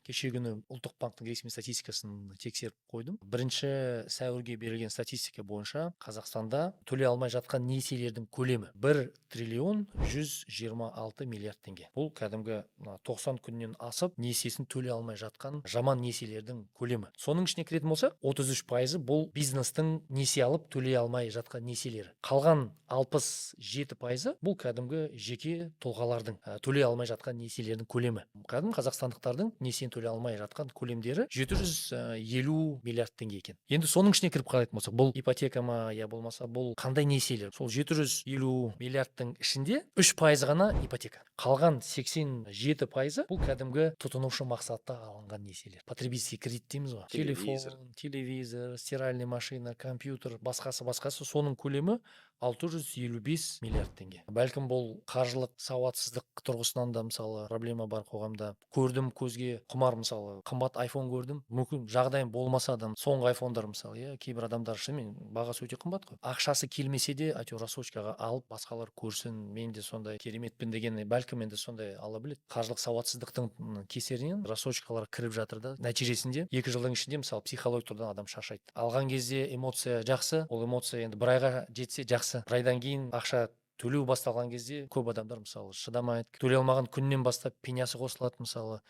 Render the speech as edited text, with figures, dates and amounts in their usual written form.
кеше күні ұлттық банктың ресми статистикасын тексеріп қойдым. 1 сәуірге берілген статистика бойынша Қазақстанда төлей алмай жатқан несиелердің көлемі 1 триллион 126 миллиард теңге. Бұл кәдімгі 90 күннен асып несиесін төлей алмай жатқан жаман несиелердің көлемі. Соның ішіне кіретін болсақ, 33% бұл бизнестің несие алып төлей алмай жатқан несиелері. Қалған 67% бұл кәдімгі жеке тұлғалардың төлей алмай жатқан несиелердің көлемі. Кәдімгі қазақстандықтардың несиені төлей алмай жатқан көлемдері 750 миллиард теңге екен. Енді соның ішіне кіріп қарайтын болсақ, бұл ипотека ма, я болмаса бұл қандай несиелер? Сол 750 миллиардтың ішінде 3% ғана ипотека. Қалған 87% бұл кәдімгі тұтынушы мақсатта алынған несиелер. Потребительский кредит дейміз ғой. Телевизор, стиральный машина, компьютер, басқасы соның көлемі 655 миллиард теңге. Бәлкім бұл қаржылық сауатсыздық тұрғысынан да мысалы проблема бар қоғамда. Көрдім көзге құмар, мысалы қымбат iPhone көрдім. Мүмкін жағдайым болмаса да соңғы iPhone'дар мысалы, кейбір адамдар шынымен бағасы өте қымбат қой. Ақшасы келмесе де әйтеуір рассрочкаға алып, басқалар көрсін, мен де сондай кереметпін деген, бәлкім енді сондай ала біледі. Қаржылық сауатсыздықтың кесірінен рассрочкалар кіріп жатыр да, нәтижесінде 2 жылдың ішінде мысалы психологиялық тұрғыдан адам шаршайды. Алған кезде эмоция жақсы, ол эмоция енді 1 айға жетсе жақсы. 1 айдан кейін ақша төлеу басталған кезде көп адамдар мысалы шыдамайды. Төлей алмаған күннен бастап пенясы қосылады мысалы.